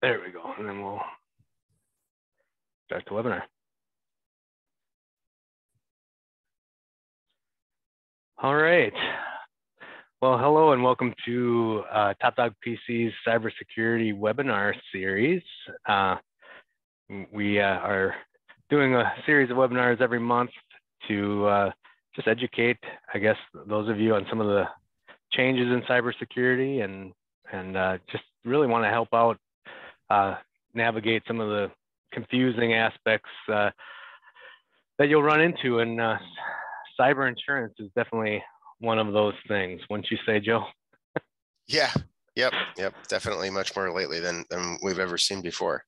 There we go. And then we'll start the webinar. All right. Well, hello and welcome to Top Dog PC's cybersecurity webinar series. We are doing a series of webinars every month to just educate, I guess, those of you on some of the changes in cybersecurity and just really want to help out navigate some of the confusing aspects that you'll run into. And cyber insurance is definitely one of those things, wouldn't you say, Joe? Yeah. Yep. Definitely much more lately than we've ever seen before.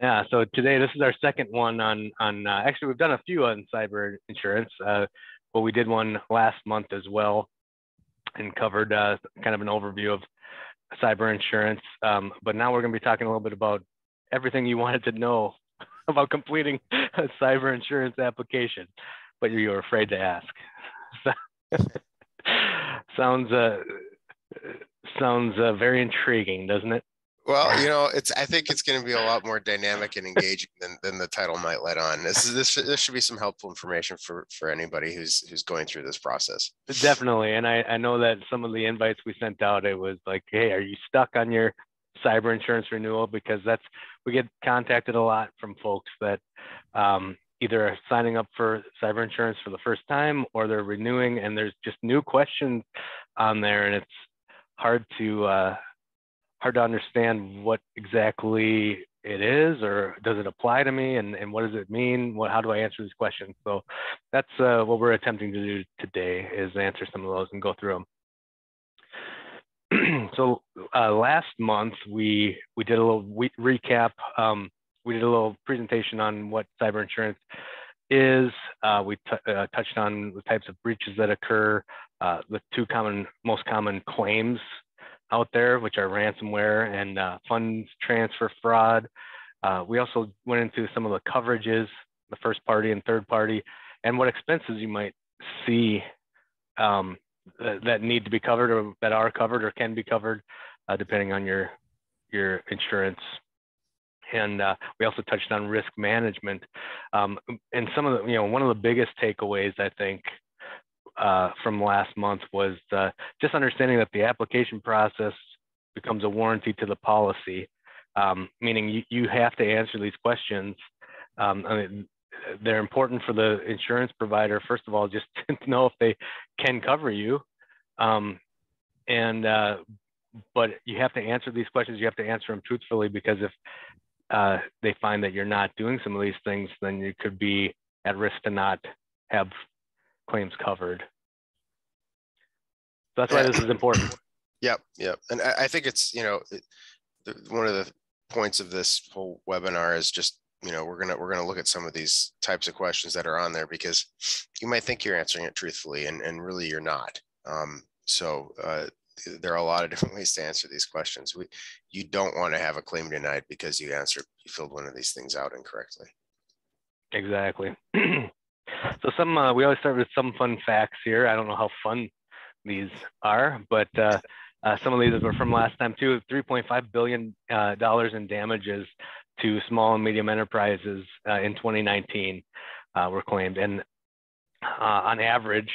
Yeah. So today, this is our second one on actually, we've done a few on cyber insurance. Well, we did one last month as well and covered kind of an overview of cyber insurance. But now we're going to be talking a little bit about everything you wanted to know about completing a cyber insurance application, but you're afraid to ask. Sounds very intriguing, doesn't it? Well, you know, I think it's going to be a lot more dynamic and engaging than the title might let on. This should be some helpful information for anybody who's going through this process. Definitely, and I know that some of the invites we sent out, it was like, hey, are you stuck on your cyber insurance renewal? Because we get contacted a lot from folks that either are signing up for cyber insurance for the first time or they're renewing, and there's just new questions on there, and it's hard to understand what exactly it is, or does it apply to me, and what does it mean? How do I answer these questions? So that's what we're attempting to do today, is answer some of those and go through them. So last month we did a little recap. We did a little presentation on what cyber insurance is. We touched on the types of breaches that occur, the two most common claims out there, which are ransomware and funds transfer fraud. We also went into some of the coverages, the first party and third party, and what expenses you might see that need to be covered, or that are covered or can be covered, depending on your insurance. And we also touched on risk management. And some of the, one of the biggest takeaways, I think, from last month was just understanding that the application process becomes a warranty to the policy, meaning you have to answer these questions. I mean, they're important for the insurance provider, first of all, just to know if they can cover you. But you have to answer these questions. You have to answer them truthfully, because if they find that you're not doing some of these things, then you could be at risk to not have claims covered. So that's why this is important. Yep. And I think it's, one of the points of this whole webinar is just, we're gonna look at some of these types of questions that are on there, because you might think you're answering it truthfully, and really you're not. So there are a lot of different ways to answer these questions. You don't want to have a claim denied because you filled one of these things out incorrectly. Exactly. So we always start with some fun facts here. I don't know how fun these are, but some of these were from last time too. $3.5 billion in damages to small and medium enterprises in 2019 were claimed. And on average,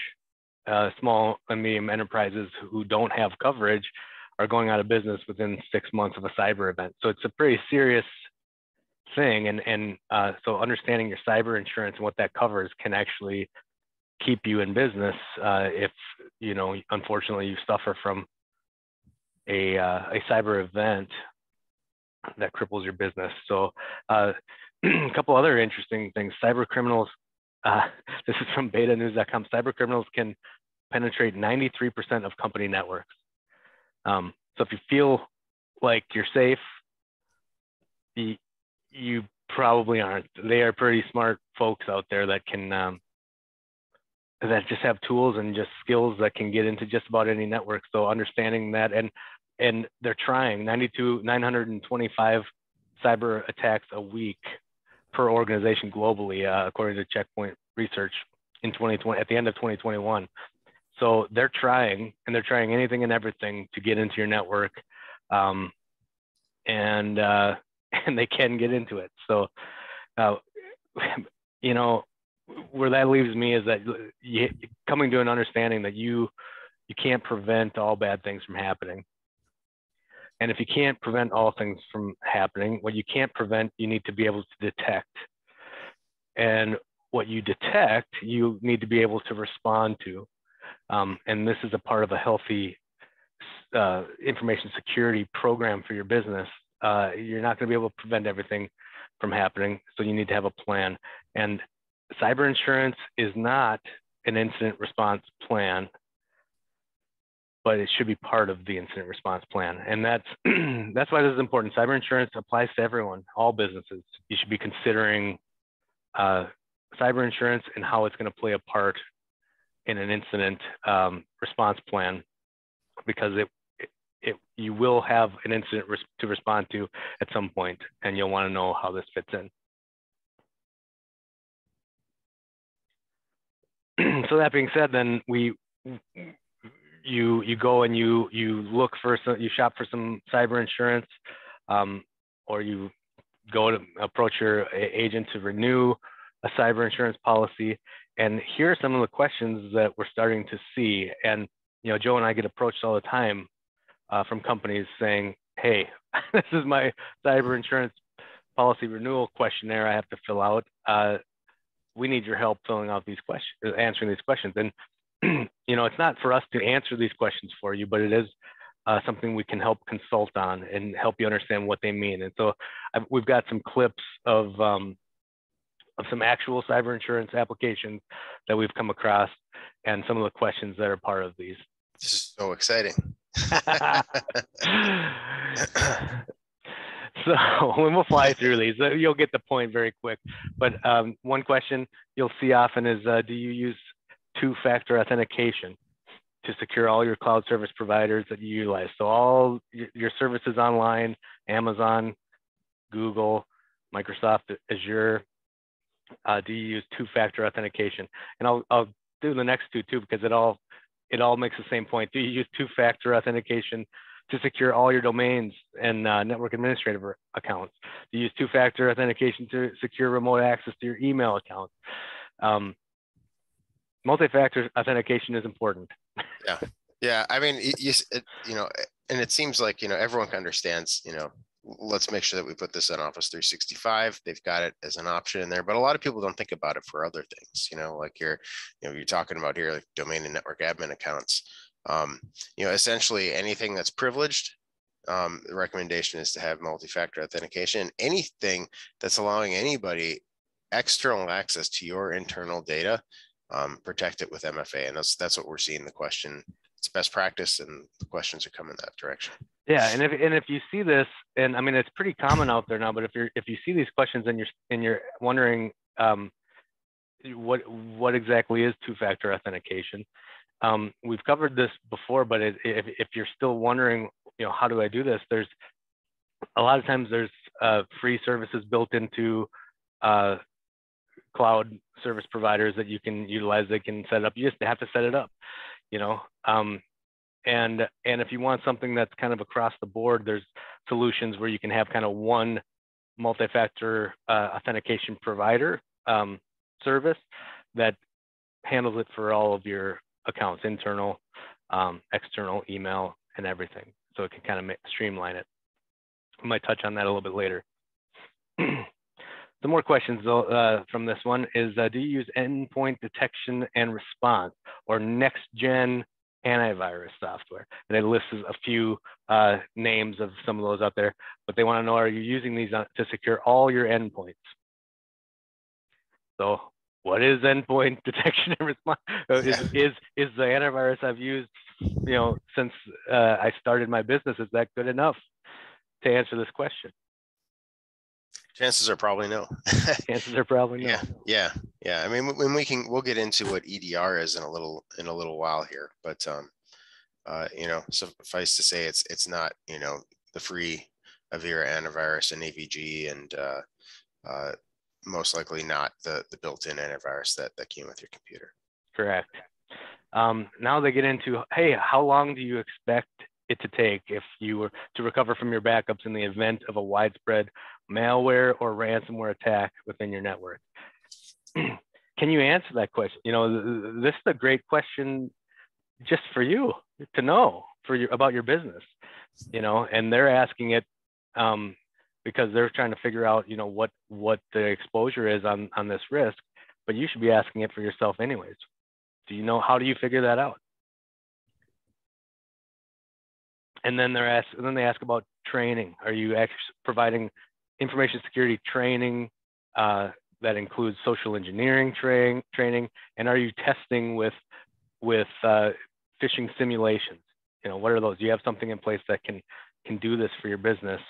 small and medium enterprises who don't have coverage are going out of business within 6 months of a cyber event. So it's a pretty serious thing. And so understanding your cyber insurance and what that covers can actually keep you in business if, unfortunately you suffer from a cyber event that cripples your business. So a couple other interesting things. Cyber criminals, this is from betanews.com. Cyber criminals can penetrate 93% of company networks. So if you feel like you're safe, you probably aren't. They are pretty smart folks out there that can that just have tools and just skills that can get into just about any network. So understanding that, and they're trying 925 cyber attacks a week per organization globally, according to Checkpoint Research in 2020, at the end of 2021. So they're trying, and they're trying anything and everything to get into your network. and and they can get into it. So, you know, where that leaves me is that coming to an understanding that you can't prevent all bad things from happening. And if you can't prevent all things from happening, what you can't prevent, you need to be able to detect. And what you detect, you need to be able to respond to. And this is a part of a healthy information security program for your business. You're not going to be able to prevent everything from happening, so you need to have a plan. And cyber insurance is not an incident response plan, but it should be part of the incident response plan. And that's that's why this is important. Cyber insurance applies to everyone, all businesses. You should be considering cyber insurance and how it's going to play a part in an incident response plan, because you will have an incident to respond to at some point, and you'll want to know how this fits in. So that being said, then you go and you look for you shop for some cyber insurance, or you go to approach your agent to renew a cyber insurance policy. And here are some of the questions that we're starting to see. And Joe and I get approached all the time from companies saying, "Hey, this is my cyber insurance policy renewal questionnaire I have to fill out. We need your help filling out these questions, answering these questions." And it's not for us to answer these questions for you, but it is something we can help consult on and help you understand what they mean. And so we've got some clips of some actual cyber insurance applications that we've come across and some of the questions that are part of these. This is so exciting. So we'll fly through these. You'll get the point very quick. But one question you'll see often is, do you use two-factor authentication to secure all your cloud service providers that you utilize? So all your services online, Amazon, Google, Microsoft, Azure, do you use two-factor authentication? And I'll do the next two too, because it all makes the same point. Do you use two-factor authentication to secure all your domains and network administrator accounts? Do you use two-factor authentication to secure remote access to your email accounts? Multi-factor authentication is important. Yeah. I mean, and it seems like, everyone understands, let's make sure that we put this in Office 365. They've got it as an option in there, but a lot of people don't think about it for other things, like you're talking about here, like domain and network admin accounts. Essentially anything that's privileged, the recommendation is to have multi-factor authentication. Anything that's allowing anybody external access to your internal data, protect it with MFA. And that's what we're seeing the question. It's best practice, and the questions are coming that direction. Yeah, and if you see this, and I mean it's pretty common out there now, but if you see these questions and you're wondering what exactly is two-factor authentication, we've covered this before, but if you're still wondering, how do I do this? There's a lot of times there's free services built into cloud service providers that you can utilize. They can set up. You just have to set it up, And if you want something that's kind of across the board, there's solutions where you can have kind of one multi-factor authentication provider service that handles it for all of your accounts, internal, external, email, and everything. So it can kind of streamline it. We might touch on that a little bit later. Some more questions from this one is, do you use endpoint detection and response or next-gen antivirus software? And it lists a few names of some of those out there, but they want to know, are you using these to secure all your endpoints? So what is endpoint detection and response? Is the antivirus I've used, since I started my business, is that good enough to answer this question? Chances are probably no. Chances are probably no. Yeah. I mean, we'll get into what EDR is in a little while here, but suffice to say, it's not the free Avira antivirus and AVG, and most likely not the built-in antivirus that came with your computer. Correct. Now they get into, hey, how long do you expect it to take if you were to recover from your backups in the event of a widespread malware or ransomware attack within your network? Can you answer that question? You know, this is a great question just for you to know about your business, you know, and they're asking it because they're trying to figure out, you know, what the exposure is on this risk, but you should be asking it for yourself anyways. Do you know, how do you figure that out? And then they ask about training. Are you actually providing information security training that includes social engineering training? And are you testing with phishing simulations? You know, what are those? Do you have something in place that can do this for your business?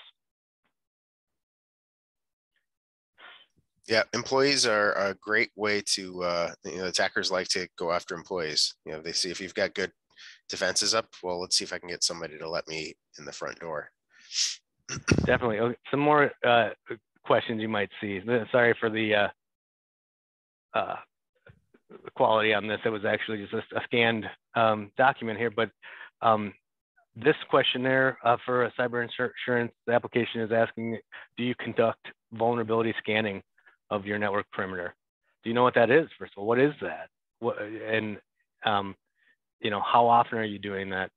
Yeah, employees are a great way to, you know, attackers like to go after employees. You know, they see if you've got good defenses up, well, let's see if I can get somebody to let me in the front door. Definitely. Okay, some more questions you might see. Sorry for the quality on this. It was actually just a scanned document here, but this questionnaire for a cyber insurance application is asking, do you conduct vulnerability scanning of your network perimeter? Do you know what that is? First of all, what is that? And you know, how often are you doing that?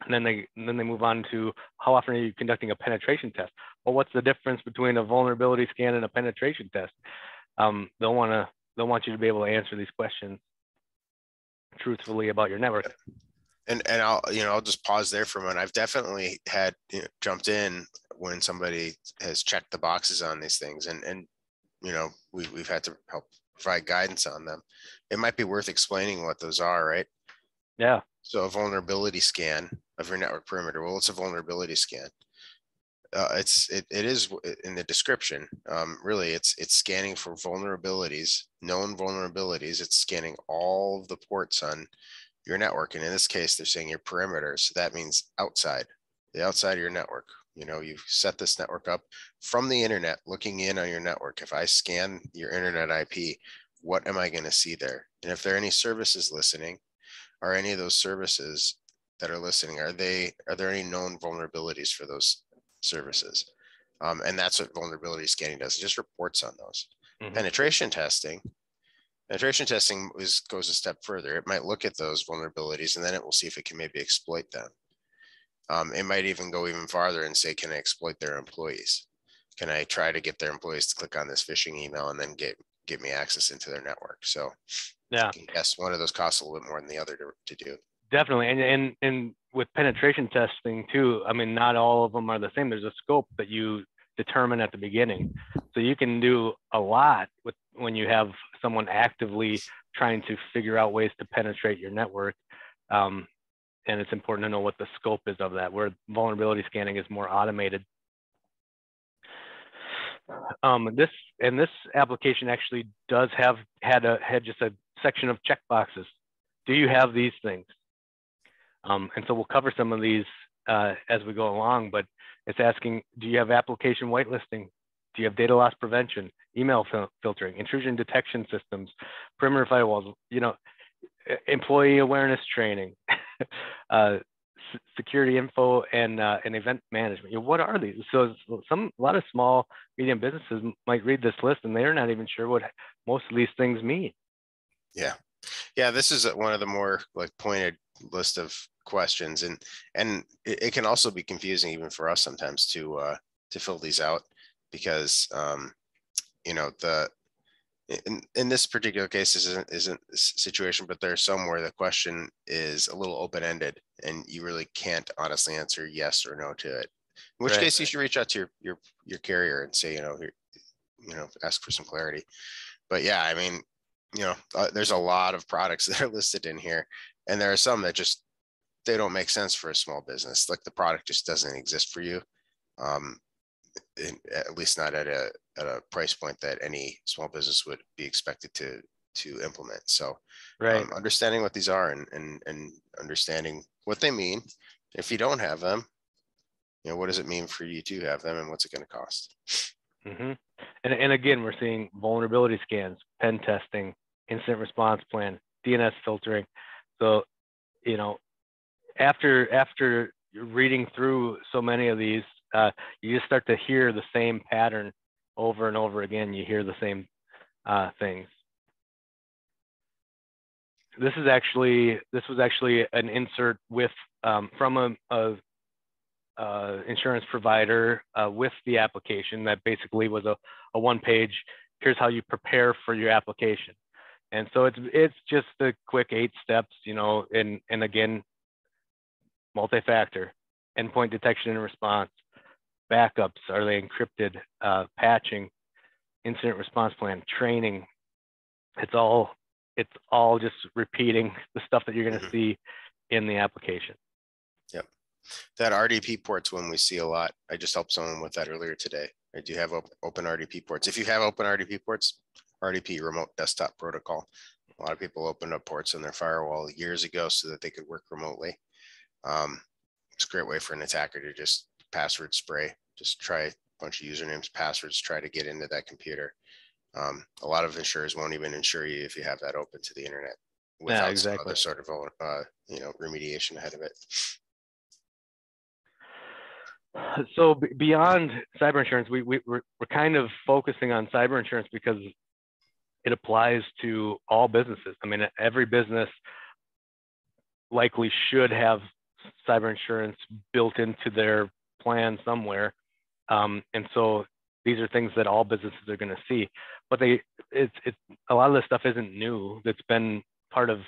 And then they move on to, how often are you conducting a penetration test? Well, what's the difference between a vulnerability scan and a penetration test? They'll want you to be able to answer these questions truthfully about your network. And I'll just pause there for a moment. I've definitely had, you know, jumped in when somebody has checked the boxes on these things, and you know, we've had to help provide guidance on them. It might be worth explaining what those are, right? Yeah. So a vulnerability scan of your network perimeter. Well, it's a vulnerability scan. It is in the description. Really, it's scanning for vulnerabilities, known vulnerabilities. It's scanning all of the ports on your network, and in this case, they're saying your perimeter. So that means the outside of your network. You know, you've set this network up from the internet, looking in on your network. If I scan your internet IP, what am I going to see there? And if there are any services listening, are any of those services that are listening, are there any known vulnerabilities for those services? And that's what vulnerability scanning does. It just reports on those. Mm-hmm. Penetration testing goes a step further. It might look at those vulnerabilities, and then it will see if it can maybe exploit them. It might even go even farther and say, can I exploit their employees? Can I try to get their employees to click on this phishing email and then get me access into their network? So yeah, yes, one of those costs a little bit more than the other to do. Definitely. And with penetration testing too, I mean, not all of them are the same. There's a scope that you determine at the beginning. So you can do a lot when you have someone actively trying to figure out ways to penetrate your network. And it's important to know what the scope is of that, where vulnerability scanning is more automated. This application actually does had just a section of checkboxes. Do you have these things? And so we'll cover some of these as we go along, but it's asking, do you have application whitelisting? Do you have data loss prevention, email filtering, intrusion detection systems, perimeter firewalls, you know, employee awareness training, security info, and event management? You know, what are these? So a lot of small, medium businesses might read this list and they're not even sure what most of these things mean. Yeah, this is one of the more like pointed list of questions, and it can also be confusing even for us sometimes to fill these out, because you know, in this particular case, this isn't a situation, but there's some where the question is a little open-ended and you really can't honestly answer yes or no to it, in which case you should reach out to your carrier and say, ask for some clarity. But yeah, I mean, there's a lot of products that are listed in here, and there are some that just, they don't make sense for a small business. Like the product just doesn't exist for you, at least not at a price point that any small business would be expected to implement. So understanding what these are and understanding what they mean. If you don't have them, what does it mean for you to have them, and what's it going to cost? Mm-hmm. And again, we're seeing vulnerability scans, pen testing, incident response plan, DNS filtering. So, after reading through so many of these, you just start to hear the same pattern over and over again. You hear the same things. This was actually an insert with from a insurance provider with the application that basically was a one-page. Here's how you prepare for your application, and so it's just a quick 8 steps, you know, and again, multi-factor, endpoint detection and response, backups, are they encrypted, patching, incident response plan, training. It's all just repeating the stuff that you're going to see in the application. Yep. That RDP port's one we see a lot. I just helped someone with that earlier today. I do have open RDP ports. If you have open RDP ports, RDP, remote desktop protocol. A lot of people opened up ports on their firewall years ago so that they could work remotely. It's a great way for an attacker to just password spray, just try a bunch of usernames, passwords, try to get into that computer. A lot of insurers won't even insure you if you have that open to the internet without some other sort of remediation ahead of it. So beyond cyber insurance, we're kind of focusing on cyber insurance because it applies to all businesses. I mean, every business likely should have cyber insurance built into their plan somewhere. And so these are things that all businesses are going to see, but it's a lot of this stuff isn't new. That's been part of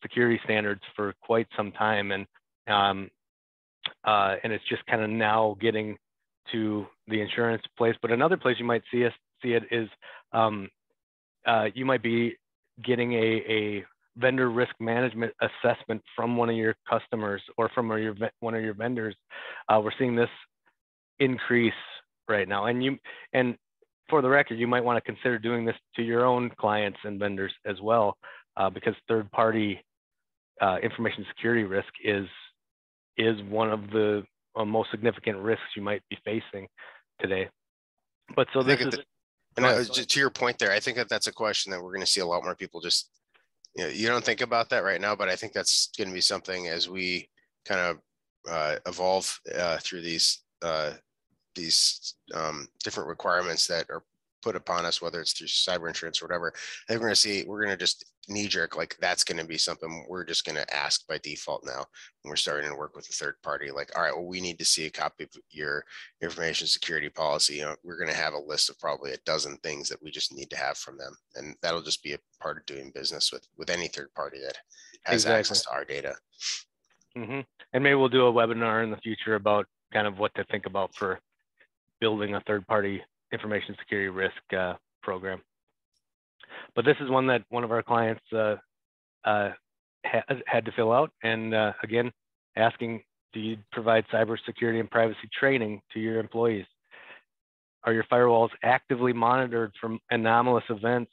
security standards for quite some time, and it's just kind of now getting to the insurance place. But another place you might see it is you might be getting a vendor risk management assessment from one of your customers or from one of your vendors. We're seeing this increase right now, and for the record, you might want to consider doing this to your own clients and vendors as well, because third-party information security risk is one of the most significant risks you might be facing today. But so this is, to your point there, I think that's a question that we're going to see a lot more people just, you don't think about that right now, but I think that's going to be something as we kind of evolve through these different requirements that are put upon us, whether it's through cyber insurance or whatever. I think we're going to just knee jerk, like that's going to be something we're just going to ask by default now. When we're starting to work with a third party, like, all right, well, we need to see a copy of your information security policy. We're going to have a list of probably a dozen things that we just need to have from them. And that'll just be a part of doing business with any third party that has access to our data. Mm-hmm. And maybe we'll do a webinar in the future about kind of what to think about for building a third party information security risk program. But this is one that one of our clients had to fill out, and again, asking, do you provide cybersecurity and privacy training to your employees? Are your firewalls actively monitored from anomalous events?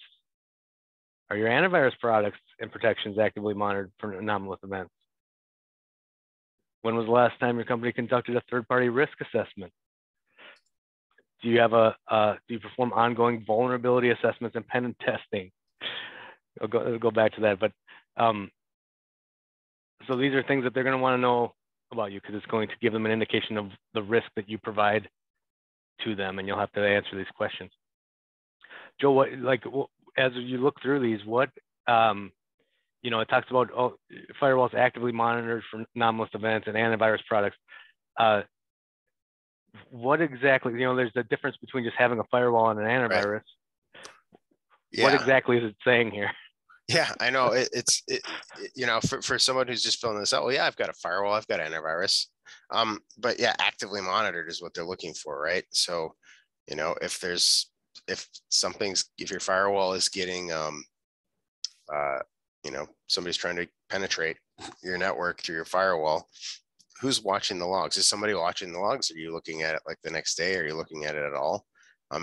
Are your antivirus products and protections actively monitored for anomalous events? When was the last time your company conducted a third-party risk assessment? Do you have do you perform ongoing vulnerability assessments and pen testing? I'll go back to that, but so these are things that they're going to want to know about you, because it's going to give them an indication of the risk that you provide to them, and you'll have to answer these questions. Joe, as you look through these, what it talks about firewalls actively monitored for anomalous events and antivirus products. What exactly, there's a difference between just having a firewall and an antivirus. Right. Yeah. What exactly is it saying here? Yeah, I know it's for someone who's just filling this out, well, yeah, I've got a firewall, I've got antivirus. But yeah, actively monitored is what they're looking for, right? So, if your firewall is getting, somebody's trying to penetrate your network through your firewall, who's watching the logs? Is somebody watching the logs? Are you looking at it like the next day? Are you looking at it at all?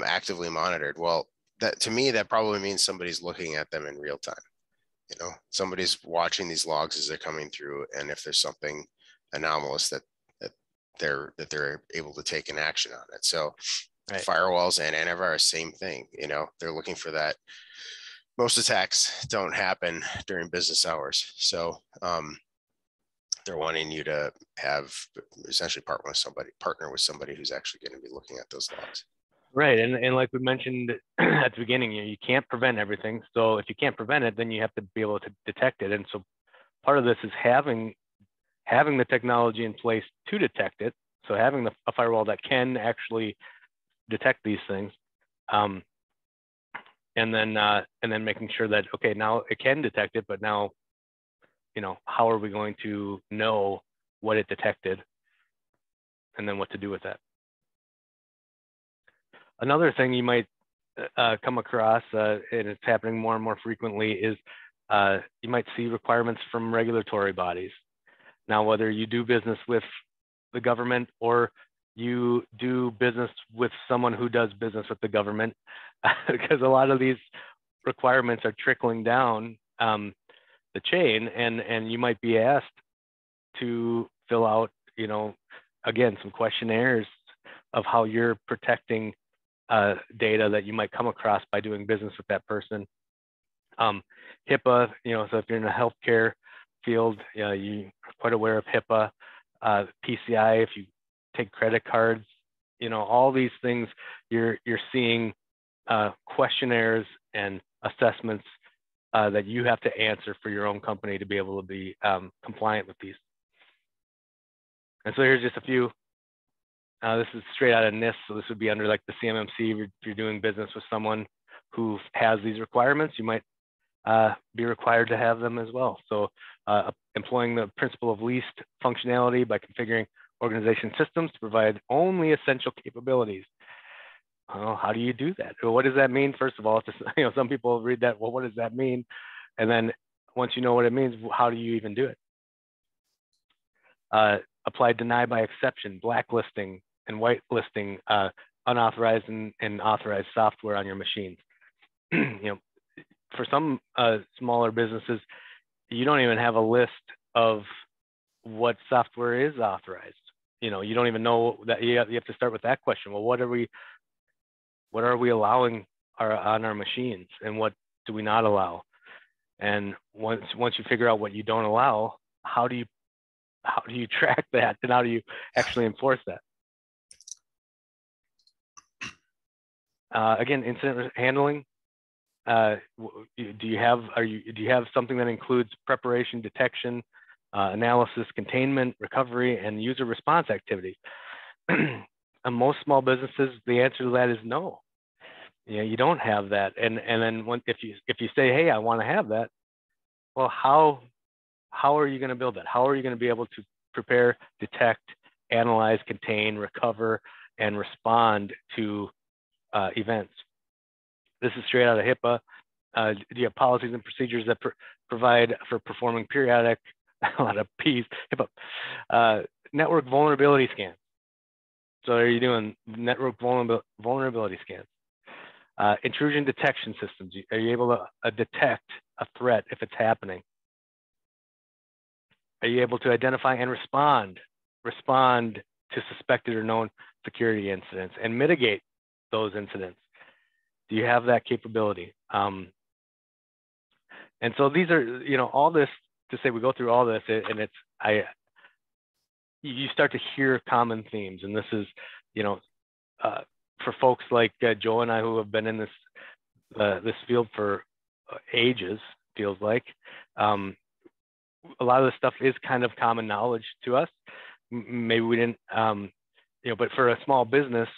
Actively monitored. Well, to me, that probably means somebody's looking at them in real time. Somebody's watching these logs as they're coming through, and if there's something anomalous that they're able to take an action on it. So right. Firewalls and antivirus, same thing. They're looking for that. Most attacks don't happen during business hours. So they're wanting you to have essentially partner with somebody who's actually going to be looking at those logs. Right, and like we mentioned at the beginning, you can't prevent everything. So if you can't prevent it, then you have to be able to detect it. And so part of this is having the technology in place to detect it. So having a firewall that can actually detect these things, and then making sure that, okay, now it can detect it, but now, how are we going to know what it detected, and then what to do with that? Another thing you might come across, and it's happening more and more frequently, is you might see requirements from regulatory bodies. Now, whether you do business with the government or you do business with someone who does business with the government, because a lot of these requirements are trickling down the chain, and you might be asked to fill out, again, some questionnaires of how you're protecting data that you might come across by doing business with that person. HIPAA, so if you're in the healthcare field, you're quite aware of HIPAA. PCI, if you take credit cards, all these things, you're seeing questionnaires and assessments that you have to answer for your own company to be able to be compliant with these. And so here's just a few. This is straight out of NIST, so this would be under like the CMMC. If you're doing business with someone who has these requirements, you might be required to have them as well. So employing the principle of least functionality by configuring organization systems to provide only essential capabilities. How do you do that? Well, what does that mean? First of all, some people read that, well, what does that mean? And then once you know what it means, how do you even do it? Apply deny by exception, blacklisting, and whitelisting unauthorized and authorized software on your machines. For some smaller businesses, you don't even have a list of what software is authorized. You don't even know that. You have to start with that question. Well, what are we allowing on our machines, and what do we not allow? And once you figure out what you don't allow, how do you track that, and how do you actually enforce that? Again, incident handling. Do you have something that includes preparation, detection, analysis, containment, recovery, and user response activities? And most small businesses, the answer to that is no. You don't have that. And then if you say, hey, I want to have that, well, how are you going to build that? How are you going to be able to prepare, detect, analyze, contain, recover, and respond to events? This is straight out of HIPAA. Do you have policies and procedures that provide for performing periodic, a lot of P's, HIPAA, network vulnerability scans? So are you doing network vulnerability scans? Intrusion detection systems. Are you able to detect a threat if it's happening? Are you able to identify and respond to suspected or known security incidents and mitigate those incidents? Do you have that capability? And so these are, all this to say, we go through all this, and you start to hear common themes. And this is, for folks like Joe and I, who have been in this field for ages, feels like, a lot of this stuff is kind of common knowledge to us. Maybe we didn't, but for a small business,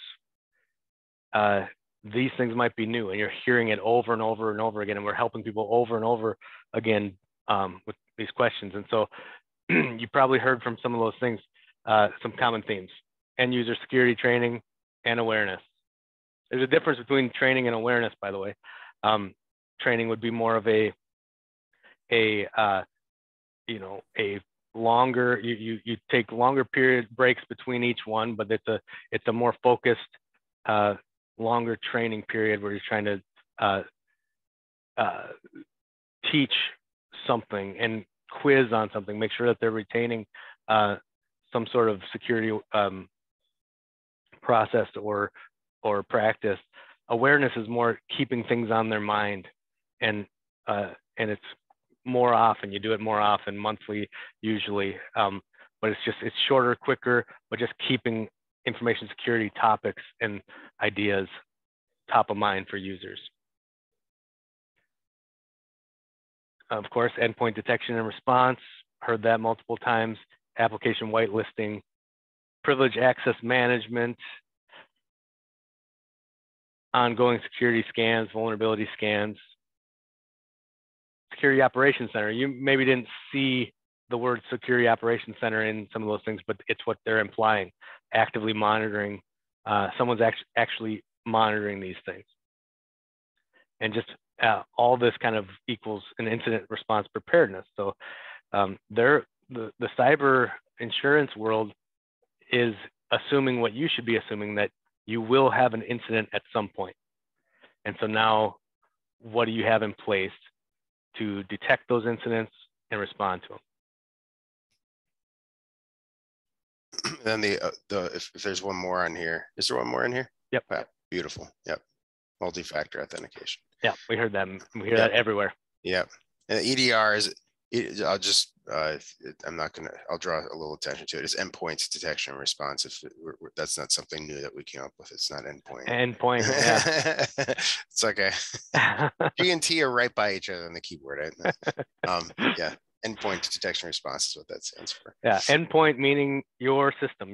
these things might be new, and you're hearing it over and over and over again, and we're helping people over and over again with these questions. And so you probably heard from some of those things, some common themes: end user security training and awareness. There's a difference between training and awareness, by the way. Training would be more of a longer, you take longer period breaks between each one, but it's a more focused, longer training period where you're trying to teach something and quiz on something, make sure that they're retaining some sort of security process or practice. Awareness is more keeping things on their mind, and it's more often. You do it more often, monthly usually, but it's shorter, quicker, but just keeping information security topics and ideas top of mind for users. Of course, endpoint detection and response, heard that multiple times, application whitelisting, privilege access management, ongoing security scans, vulnerability scans, security operations center. You maybe didn't see the word security operations center in some of those things, but it's what they're implying, actively monitoring. Someone's actually monitoring these things. And just all this kind of equals an incident response preparedness. So the cyber insurance world is assuming what you should be assuming, that you will have an incident at some point. And so now, what do you have in place to detect those incidents and respond to them? Then if there's one more on here, is there one more in here? Yep. Wow, beautiful. Yep. Multi-factor authentication. Yeah, we heard that. We hear that everywhere. Yep. And the EDR is, I'll just, I'll draw a little attention to it. It's endpoint detection and response. If that's not something new that we came up with, it's not endpoint. Endpoint, yeah. It's like G and T are right by each other on the keyboard. Yeah. Endpoint detection response is what that stands for. Yeah, endpoint meaning your system,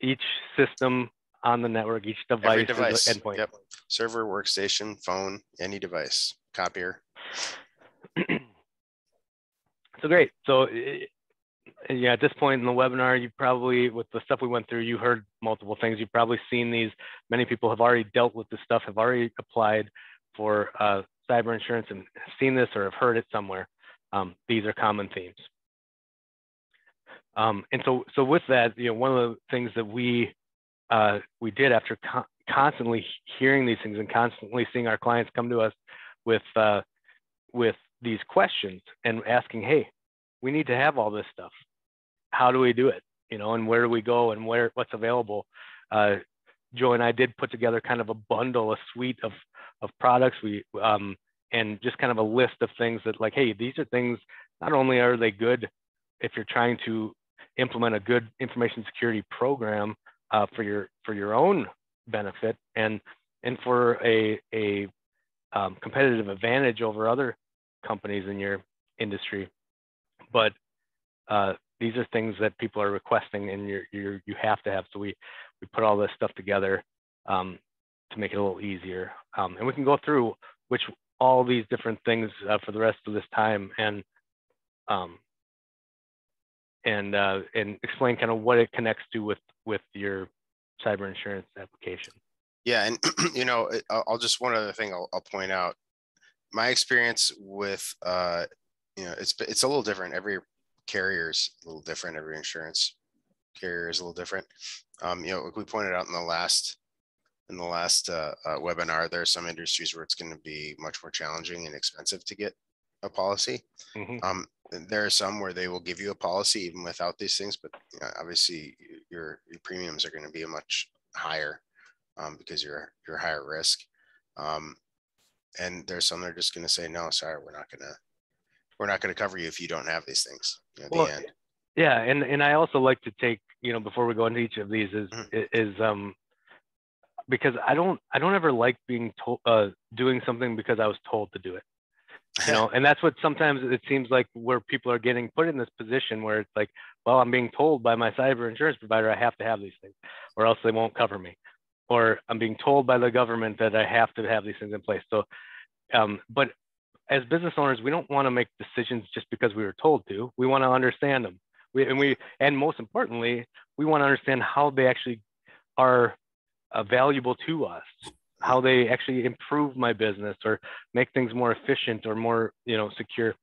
each system on the network, each device, every device is an endpoint. Yep. Server, workstation, phone, any device, copier. So great. So yeah, at this point in the webinar, you probably, with the stuff we went through, you heard multiple things. You've probably seen these. Many people have already dealt with this stuff, have already applied for cyber insurance and seen this or have heard it somewhere. These are common themes. And so with that, one of the things that we did after constantly hearing these things and constantly seeing our clients come to us with these questions and asking, hey, we need to have all this stuff. How do we do it? And where do we go and what's available? Joe and I did put together kind of a bundle, a suite of products. And just kind of a list of things that, like, hey, these are things, not only are they good if you're trying to implement a good information security program for your own benefit and for a competitive advantage over other companies in your industry, but these are things that people are requesting and you have to have. So we put all this stuff together to make it a little easier, and we can go through all these different things for the rest of this time and explain kind of what it connects to with your cyber insurance application. Yeah, and I'll just, one other thing I'll point out. My experience with it's a little different. Every carrier's a little different. Every insurance carrier is a little different. Like we pointed out in the last webinar, there are some industries where it's going to be much more challenging and expensive to get a policy. Mm-hmm. There are some where they will give you a policy even without these things, but obviously your premiums are going to be much higher because you're higher risk. And there's some that are just going to say, no, sorry, we're not going to cover you if you don't have these things. At the end. Yeah, and I also like to take, before we go into each of these is because I don't ever like being told doing something because I was told to do it. And that's what sometimes it seems like where people are getting put in this position where it's like, well, I'm being told by my cyber insurance provider I have to have these things or else they won't cover me. Or I'm being told by the government that I have to have these things in place. So, but as business owners, we don't want to make decisions just because we were told to. We want to understand them. And most importantly, we want to understand how they actually are valuable to us, how they actually improve my business or make things more efficient or more, secure,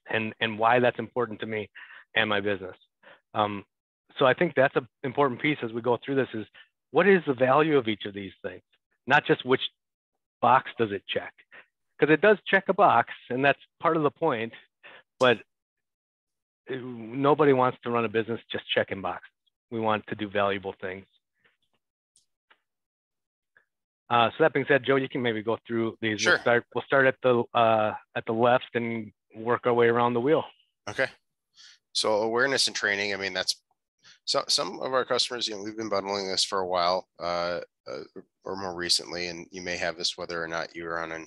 and why that's important to me and my business. So I think that's an important piece as we go through this is, what is the value of each of these things? Not just which box does it check, because it does check a box and that's part of the point, but nobody wants to run a business just checking boxes. We want to do valuable things. So that being said, Joe, you can maybe go through these. Sure. We'll start at the left and work our way around the wheel. Okay. So awareness and training, I mean, that's some of our customers, we've been bundling this for a while or more recently, and you may have this whether or not you're on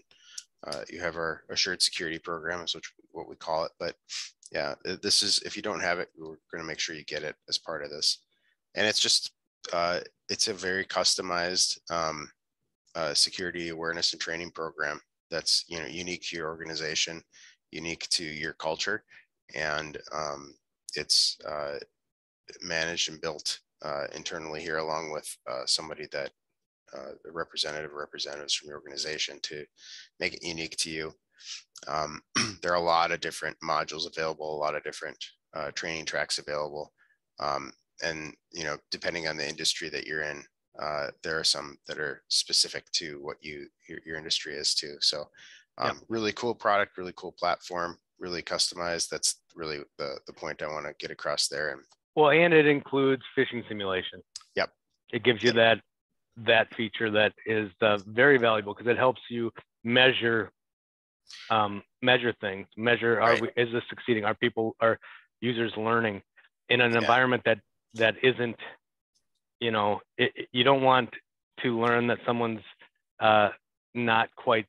you have our assured security program, is what we call it. But yeah, this is, if you don't have it, we're going to make sure you get it as part of this. And it's just, it's a very customized security awareness and training program that's, unique to your organization, unique to your culture. And it's managed and built internally here, along with somebody that the representatives from your organization, to make it unique to you. There are a lot of different modules available, a lot of different training tracks available. And, depending on the industry that you're in, there are some that are specific to what your industry is too. So really cool product, really cool platform, really customized. That's really the point I want to get across there. And well, and it includes phishing simulation. Yep. It gives you that feature that is very valuable, because it helps you measure things, right. Is this succeeding? Are users learning in an environment that isn't, you don't want to learn that someone's not quite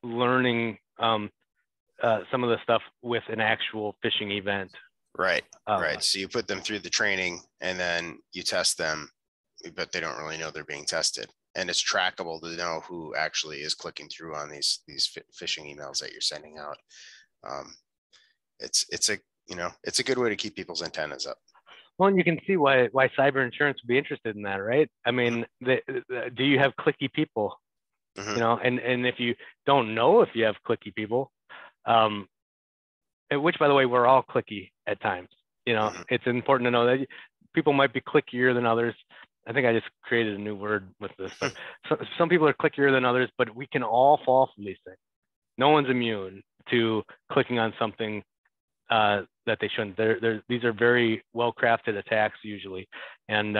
learning some of the stuff with an actual phishing event. Right. Right. So you put them through the training and then you test them, but they don't really know they're being tested. And it's trackable to know who actually is clicking through on these phishing emails that you're sending out. It's a good way to keep people's antennas up. Well, and you can see why cyber insurance would be interested in that, right? I mean, do you have clicky people? Mm-hmm. And if you don't know if you have clicky people, which, by the way, we're all clicky at times. Mm-hmm. It's important to know that people might be clickier than others. I think I just created a new word with this. But some people are clickier than others, but we can all fall from these things. No one's immune to clicking on something that they shouldn't. These are very well-crafted attacks usually, and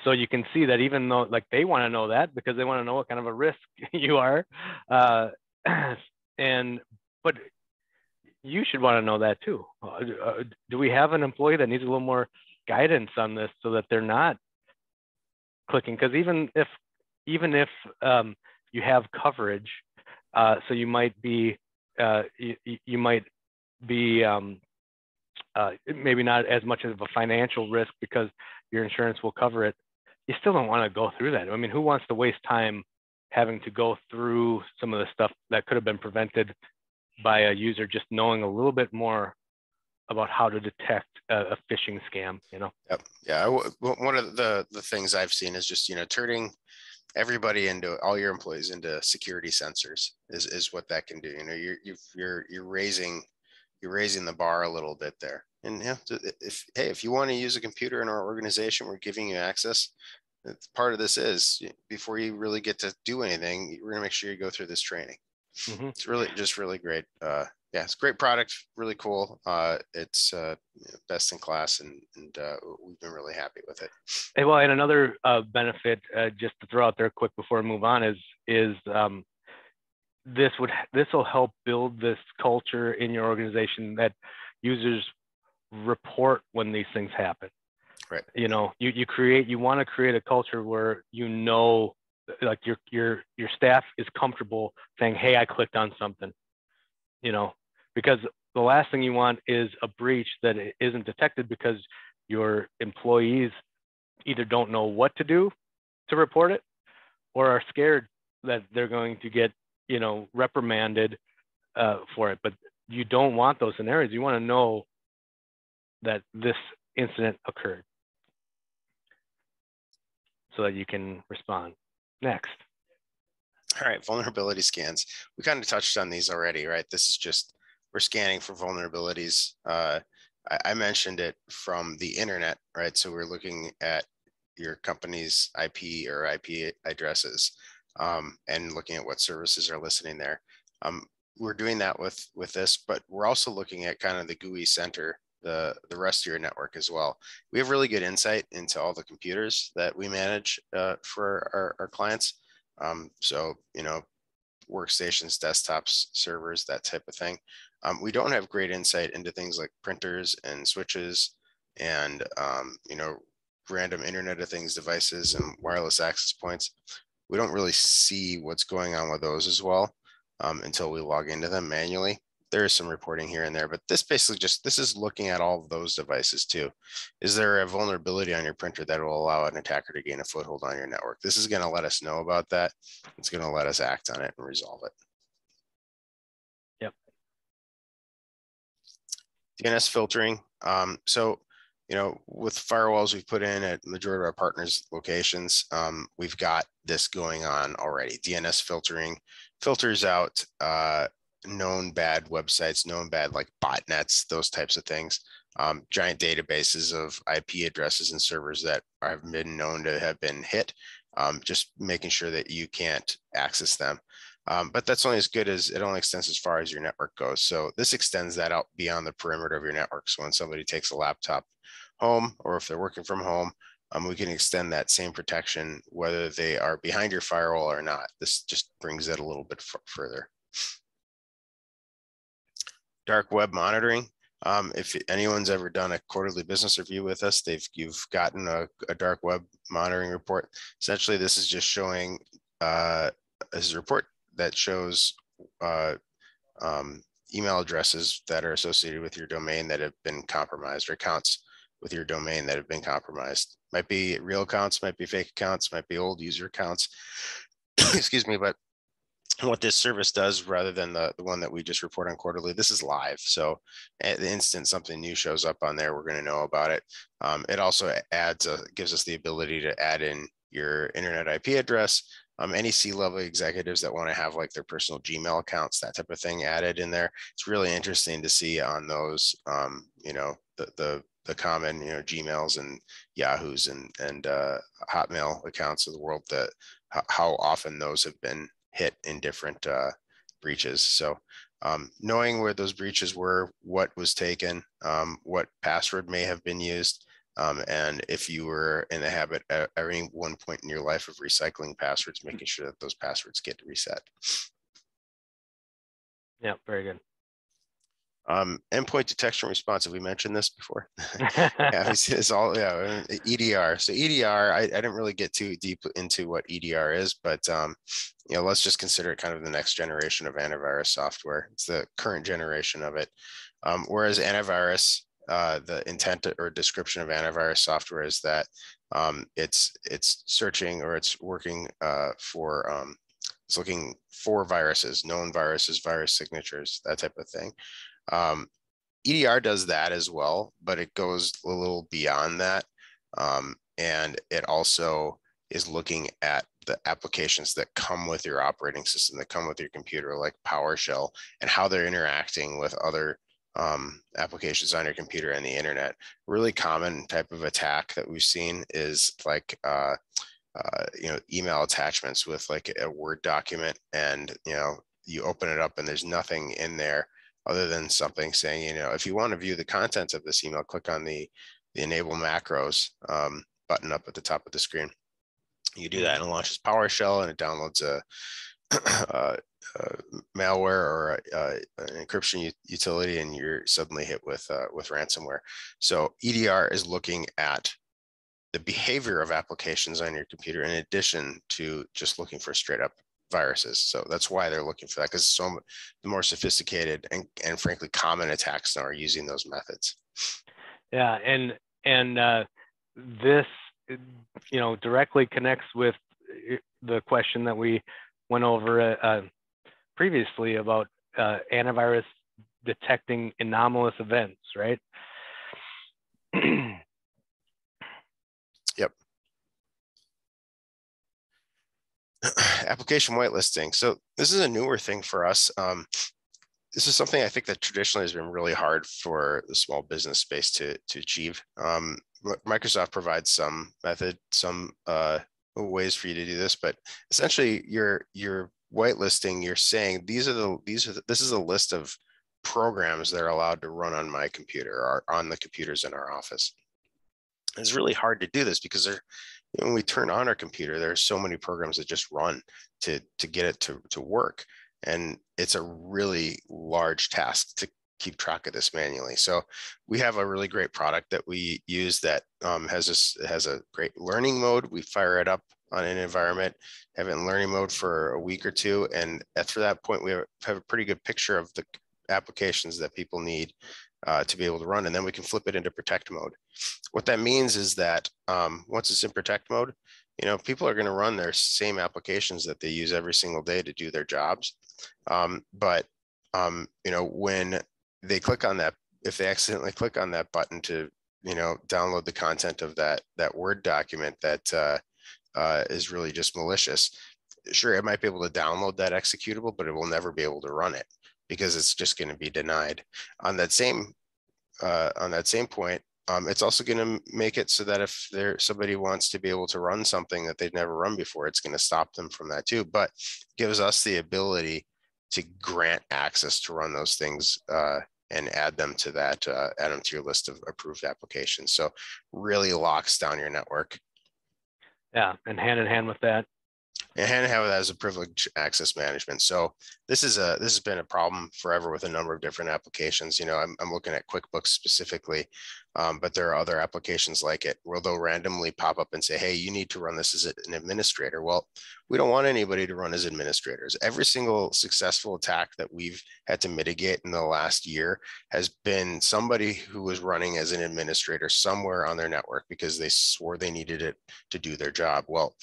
so you can see that even though, like, they want to know that because they want to know what kind of a risk you are, but you should want to know that too. Do we have an employee that needs a little more guidance on this so that they're not clicking? Because even if you have coverage, so you might be maybe not as much of a financial risk because your insurance will cover it, you still don't want to go through that. I mean, who wants to waste time having to go through some of the stuff that could have been prevented by a user just knowing a little bit more about how to detect a phishing scam, Yep. Yeah. One of the things I've seen is just, turning everybody all your employees into security sensors is what that can do. You're raising the bar a little bit there. And if you want to use a computer in our organization, we're giving you access. Part of this is, before you really get to do anything, we're going to make sure you go through this training. Mm-hmm. It's really great. It's a great product, really cool. It's best in class, and we've been really happy with it. Well, and another benefit, just to throw out there quick before I move on, is this will help build this culture in your organization that users report when these things happen. Right. You want to create a culture where like your staff is comfortable saying, "Hey, I clicked on something," because the last thing you want is a breach that isn't detected because your employees either don't know what to do to report it, or are scared that they're going to get reprimanded for it. But you don't want those scenarios. You want to know that this incident occurred so that you can respond. Next. All right, vulnerability scans. We kind of touched on these already, right? This is just, we're scanning for vulnerabilities. I mentioned it from the internet, right? So we're looking at your company's IP or IP addresses and looking at what services are listening there. We're doing that with this, but we're also looking at kind of the GUI center, the rest of your network as well. We have really good insight into all the computers that we manage for our clients. So, workstations, desktops, servers, that type of thing. We don't have great insight into things like printers and switches and, random Internet of Things devices and wireless access points. We don't really see what's going on with those as well until we log into them manually. There is some reporting here and there, but this basically this is looking at all of those devices too. Is there a vulnerability on your printer that will allow an attacker to gain a foothold on your network? This is going to let us know about that. It's going to let us act on it and resolve it. Yep. DNS filtering. With firewalls we've put in at the majority of our partners' locations, we've got this going on already. DNS filtering filters out known bad websites, known bad like botnets, those types of things. Giant databases of IP addresses and servers that have been known to have been hit, just making sure that you can't access them. But that's only as good as it only extends as far as your network goes. So this extends that out beyond the perimeter of your network. So when somebody takes a laptop home, or if they're working from home, we can extend that same protection whether they are behind your firewall or not. This just brings it a little bit further. Dark web monitoring. If anyone's ever done a quarterly business review with us, you've gotten a dark web monitoring report. Essentially, this is just showing this is a report that shows email addresses that are associated with your domain that have been compromised, or accounts with your domain that have been compromised. Might be real accounts, might be fake accounts, might be old user accounts. Excuse me, but what this service does, rather than the one that we just report on quarterly, this is live. So at the instant something new shows up on there, we're going to know about it. It also gives us the ability to add in your internet IP address, any C-level executives that want to have like their personal Gmail accounts, that type of thing added in there. It's really interesting to see on those, the common, Gmails and Yahoos and Hotmail accounts of the world, that how often those have been hit in different breaches. So knowing where those breaches were, what was taken, what password may have been used, and if you were in the habit at any one point in your life of recycling passwords, making sure that those passwords get reset. Yeah, very good. Endpoint detection response. Have we mentioned this before? Yeah, it's all, yeah, EDR. So EDR, I didn't really get too deep into what EDR is, but let's just consider it kind of the next generation of antivirus software. It's the current generation of it. Whereas antivirus, the intent or description of antivirus software is that it's searching, or it's working it's looking for viruses, known viruses, virus signatures, that type of thing. EDR does that as well, but it goes a little beyond that. And it also is looking at the applications that come with your operating system, that come with your computer, like PowerShell, and how they're interacting with other applications on your computer and the internet. Really common type of attack that we've seen is like email attachments with like a Word document, and you open it up and there's nothing in there other than something saying, if you want to view the contents of this email, click on the enable macros button up at the top of the screen. You do that and it launches PowerShell, and it downloads a malware or an encryption utility, and you're suddenly hit with ransomware. So EDR is looking at the behavior of applications on your computer in addition to just looking for straight up viruses. So that's why they're looking for that, because the more sophisticated and frankly common attacks now are using those methods. Yeah, and this directly connects with the question that we went over previously about antivirus detecting anomalous events, right? Yep. Application whitelisting. So this is a newer thing for us. This is something I think that traditionally has been really hard for the small business space to achieve. Microsoft provides some method, some ways for you to do this, but essentially you're whitelisting. You're saying this is a list of programs that are allowed to run on my computer or on the computers in our office. It's really hard to do this because when we turn on our computer, there's so many programs that just run to get it to work. And it's a really large task to keep track of this manually. So we have a really great product that we use that has a great learning mode. We fire it up on an environment, have it in learning mode for a week or two. And after that point, we have a pretty good picture of the applications that people need to be able to run. And then we can flip it into protect mode. What that means is that once it's in protect mode, people are going to run their same applications that they use every single day to do their jobs. But when they click on that, if they accidentally click on that button to, download the content of that Word document that is really just malicious, sure, it might be able to download that executable, but it will never be able to run it because it's just going to be denied. On that same point, it's also going to make it so that if somebody wants to be able to run something that they've never run before, it's going to stop them from that too. But gives us the ability to grant access to run those things and add them to your list of approved applications. So really locks down your network. Yeah, and hand in hand with that. And hand in hand with that is a privileged access management. So this has been a problem forever with a number of different applications. I'm looking at QuickBooks specifically, but there are other applications like it where they'll randomly pop up and say, hey, you need to run this as an administrator. Well, we don't want anybody to run as administrators. Every single successful attack that we've had to mitigate in the last year has been somebody who was running as an administrator somewhere on their network because they swore they needed it to do their job. Well,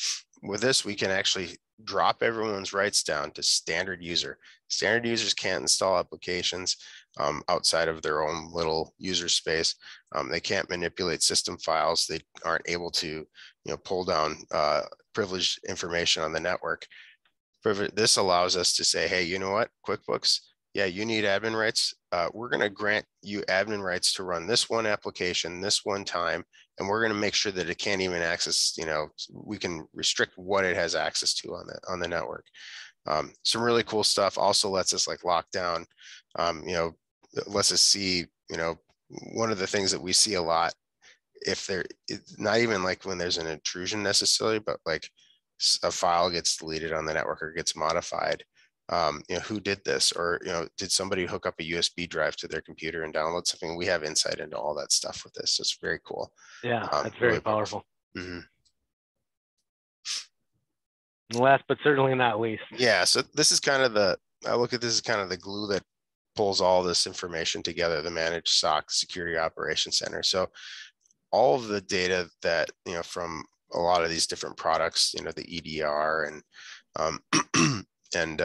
with this, we can actually drop everyone's rights down to standard user. Standard users can't install applications outside of their own little user space. They can't manipulate system files. They aren't able to, pull down privileged information on the network. This allows us to say, hey, you know what, QuickBooks, yeah, you need admin rights. We're going to grant you admin rights to run this one application, this one time, and we're going to make sure that it can't even access, we can restrict what it has access to on the network. Some really cool stuff. Also lets us lock down, lets us see, one of the things that we see a lot, if it's not even when there's an intrusion necessarily, but a file gets deleted on the network or gets modified. Who did this, or did somebody hook up a USB drive to their computer and download something? We have insight into all that stuff with this. So it's very cool. Yeah, that's very really powerful. Mm-hmm. And last but certainly not least. Yeah, so this is kind of I look at this as kind of the glue that pulls all this information together, the managed SOC Security Operations Center. So all of the data that, from a lot of these different products, the EDR and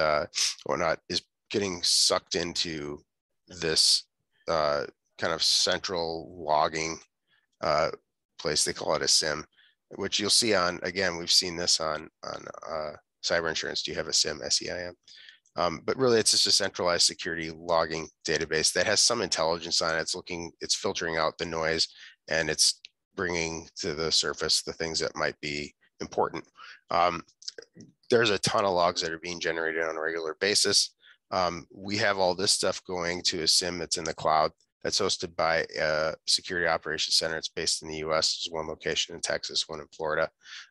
whatnot is getting sucked into this kind of central logging place. They call it a SIM, which you'll see again, we've seen this on cyber insurance. Do you have a SIM, SEIM? But really it's just a centralized security logging database that has some intelligence on it. It's filtering out the noise, and it's bringing to the surface the things that might be important. There's a ton of logs that are being generated on a regular basis. We have all this stuff going to a SIM that's in the cloud that's hosted by a security operations center. It's based in the US. There's one location in Texas, one in Florida.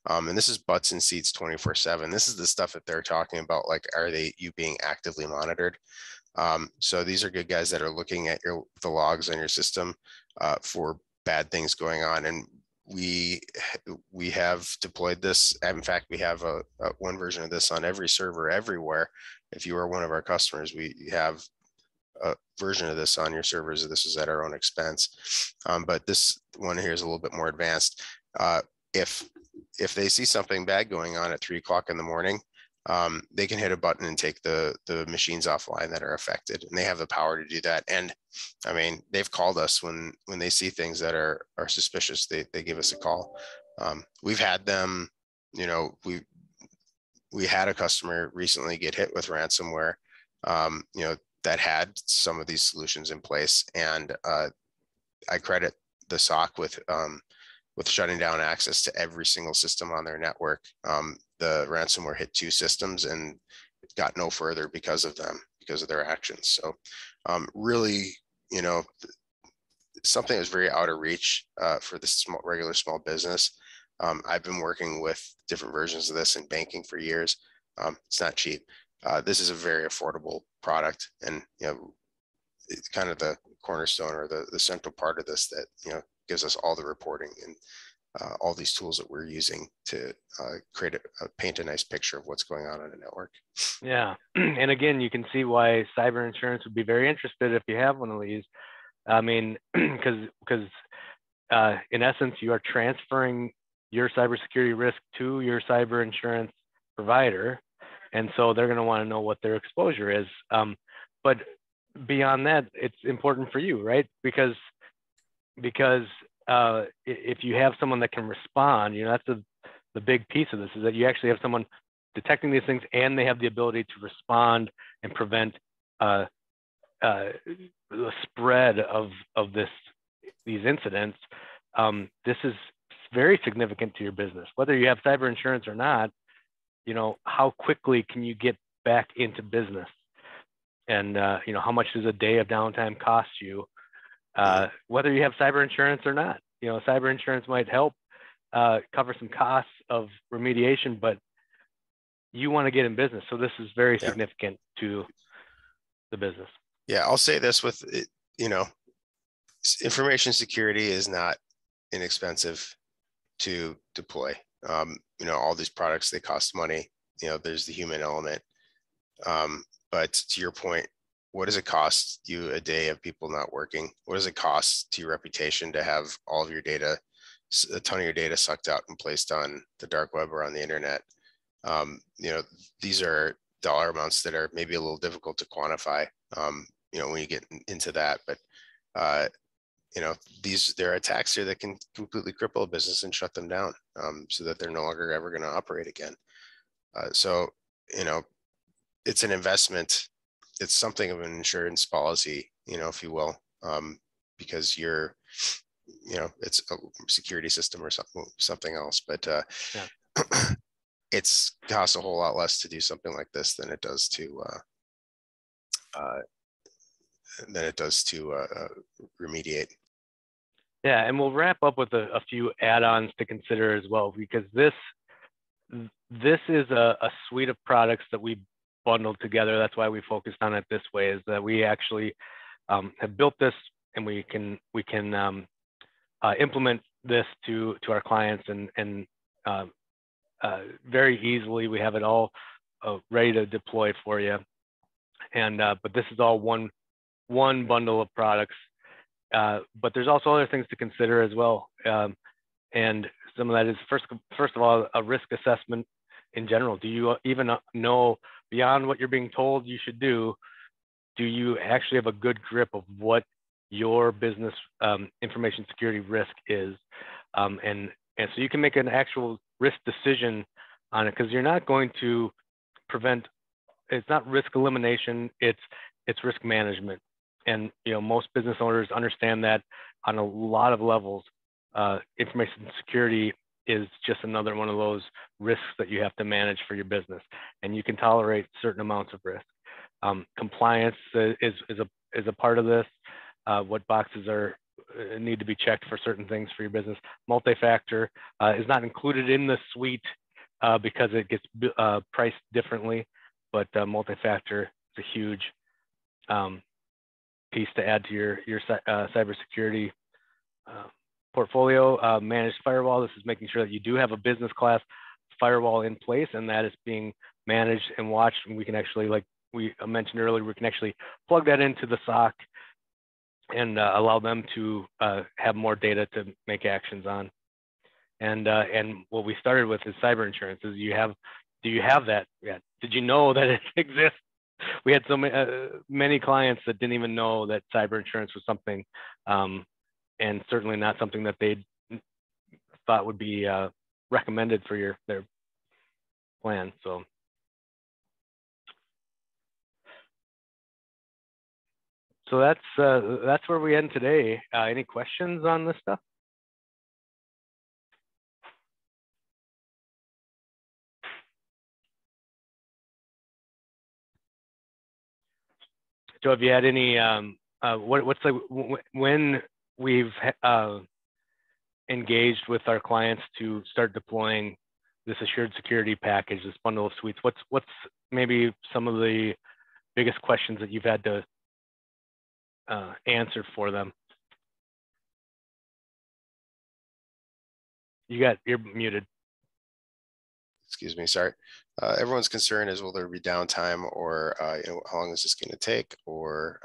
And this is butts and seats 24/7. This is the stuff that they're talking about. Are you being actively monitored? So these are good guys that are looking at the logs on your system for bad things going on. And we have deployed this. In fact, we have one version of this on every server everywhere. If you are one of our customers, we have a version of this on your servers. This is at our own expense. But this one here is a little bit more advanced. If they see something bad going on at 3 o'clock in the morning, they can hit a button and take the machines offline that are affected, and they have the power to do that. And I mean, they've called us when they see things that are suspicious. They give us a call. We've had them, we had a customer recently get hit with ransomware, that had some of these solutions in place, and I credit the SOC with shutting down access to every single system on their network. The ransomware hit 2 systems and got no further because of their actions. So really, something that was very out of reach for the regular small business. I've been working with different versions of this in banking for years. It's not cheap. This is a very affordable product, and it's kind of the cornerstone or the central part of this that gives us all the reporting and all these tools that we're using to paint a nice picture of what's going on in a network. Yeah, and again, you can see why cyber insurance would be very interested if you have one of these. I mean, because in essence, you are transferring your cybersecurity risk to your cyber insurance provider, and so they're going to want to know what their exposure is. But beyond that, it's important for you, right? Because if you have someone that can respond, that's the big piece of this, is that you actually have someone detecting these things, and they have the ability to respond and prevent the spread of these incidents. This is very significant to your business, whether you have cyber insurance or not. How quickly can you get back into business, and how much does a day of downtime cost you, whether you have cyber insurance or not. Cyber insurance might help cover some costs of remediation, but you want to get in business, so this is very significant to the business. Yeah, I'll say this with information security is not inexpensive to deploy. All these products, they cost money. There's the human element. But to your point, what does it cost you a day of people not working? What does it cost to your reputation to have all of your data, a ton of your data sucked out and placed on the dark web or on the internet? These are dollar amounts that are maybe a little difficult to quantify, when you get into that. But, there are attacks here that can completely cripple a business and shut them down, so that they're no longer ever going to operate again. So it's an investment. It's something of an insurance policy, if you will, because it's a security system or something else. But it's costs a whole lot less to do something like this than it does to remediate. Yeah, and we'll wrap up with a few add-ons to consider as well, because this is a suite of products that we bundled together. That's why we focused on it this way, is that we actually have built this, and we can implement this to our clients and very easily. We have it all ready to deploy for you. And but this is all one bundle of products. But there's also other things to consider as well. And some of that is first of all, a risk assessment in general. Do you even know, beyond what you're being told you should do you actually have a good grip of what your business information security risk is? And so you can make an actual risk decision on it, because you're not going to prevent. It's not risk elimination, it's risk management. And most business owners understand that on a lot of levels. Information security is just another one of those risks that you have to manage for your business, and you can tolerate certain amounts of risk. Compliance is a part of this. What boxes need to be checked for certain things for your business. Multi-factor is not included in the suite because it gets priced differently, but multi-factor is a huge piece to add to your cybersecurity portfolio. Managed firewall. This is making sure that you do have a business class firewall in place, and that is being managed and watched. And we can actually, like we mentioned earlier, we can actually plug that into the SOC and allow them to have more data to make actions on. And what we started with is cyber insurance. Do you have that yet? Did you know that it exists? We had so many clients that didn't even know that cyber insurance was something, and certainly not something that they thought would be recommended for their plan. So that's where we end today. Any questions on this stuff? Joe, have you had any, what's like when we've engaged with our clients to start deploying this assured security package, this bundle of suites, what's maybe some of the biggest questions that you've had to answer for them? You're muted. Excuse me, sorry. Everyone's concern is, will there be downtime, or how long is this going to take, or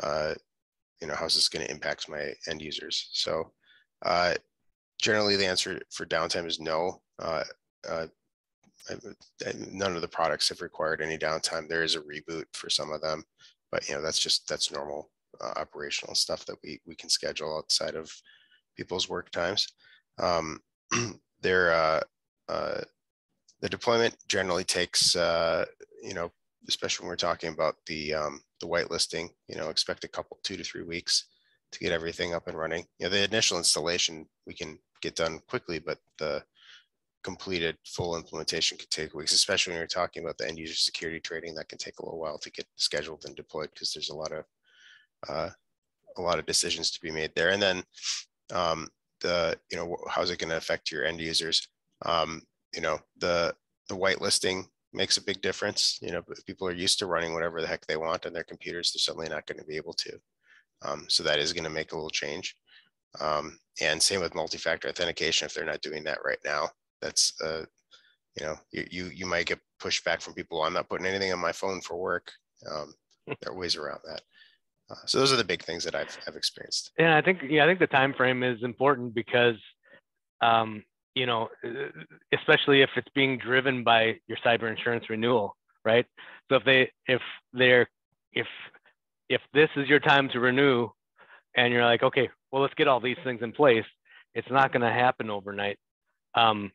how's this going to impact my end users? So generally the answer for downtime is no. None of the products have required any downtime. There is a reboot for some of them, but that's normal operational stuff that we can schedule outside of people's work times. The deployment generally takes, especially when we're talking about the whitelisting, expect a couple, 2 to 3 weeks to get everything up and running. The initial installation we can get done quickly, but the completed full implementation could take weeks, especially when you're talking about the end user security trading. That can take a little while to get scheduled and deployed, because there's a lot of decisions to be made there. And then how's it going to affect your end users? The whitelisting makes a big difference. If people are used to running whatever the heck they want on their computers, they're certainly not going to be able to. So that is going to make a little change. And same with multi-factor authentication. If they're not doing that right now, that's you might get pushback from people. I'm not putting anything on my phone for work. There are ways around that. So those are the big things that I've experienced. And I think the time frame is important, because especially if it's being driven by your cyber insurance renewal, right? So if this is your time to renew, and you're like, okay, well, let's get all these things in place, it's not going to happen overnight. And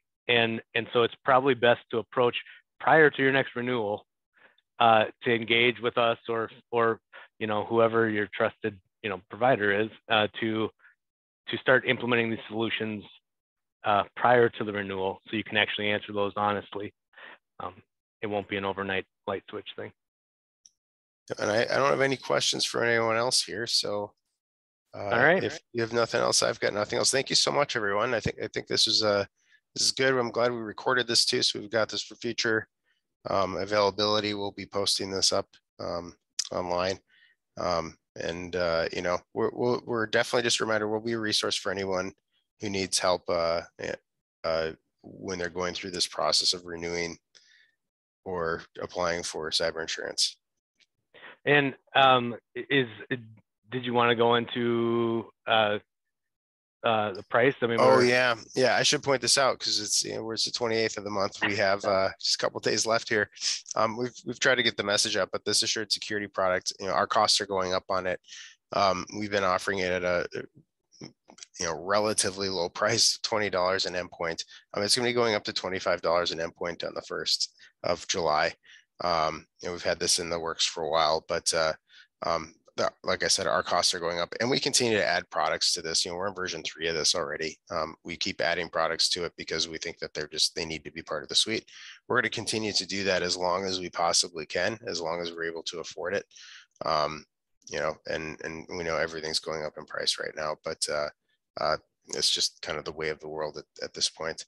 so it's probably best to approach prior to your next renewal, to engage with us or whoever your trusted provider is, to start implementing these solutions prior to the renewal, so you can actually answer those honestly. It won't be an overnight light switch thing. And I don't have any questions for anyone else here. So all right. If you have nothing else, I've got nothing else. Thank you so much, everyone. I think this is good. I'm glad we recorded this too, so we've got this for future availability. We'll be posting this up online. We're definitely, just a reminder, we'll be a resource for anyone who needs help when they're going through this process of renewing or applying for cyber insurance. And did you want to go into the price? I mean, yeah. I should point this out, because it's it's the 28th of the month. We have just a couple of days left here. We've tried to get the message up, but this assured security product, our costs are going up on it. We've been offering it at a relatively low price, $20 an endpoint. It's going to be going up to $25 an endpoint on the 1st of July. We've had this in the works for a while, but like I said, our costs are going up, and we continue to add products to this. We're in version 3 of this already. We keep adding products to it because we think that they need to be part of the suite. We're going to continue to do that as long as we possibly can, as long as we're able to afford it. And we know everything's going up in price right now, but it's just kind of the way of the world at this point.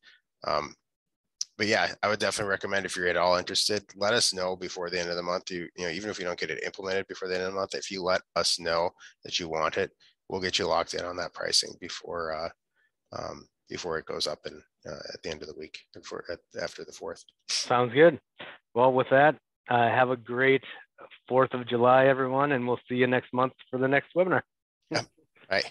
But yeah, I would definitely recommend, if you're at all interested, let us know before the end of the month. Even if you don't get it implemented before the end of the month, if you let us know that you want it, we'll get you locked in on that pricing before it goes up at the end of the week, after the 4th. Sounds good. Well, with that, have a great 4th of July, everyone, and we'll see you next month for the next webinar. Yeah. Bye.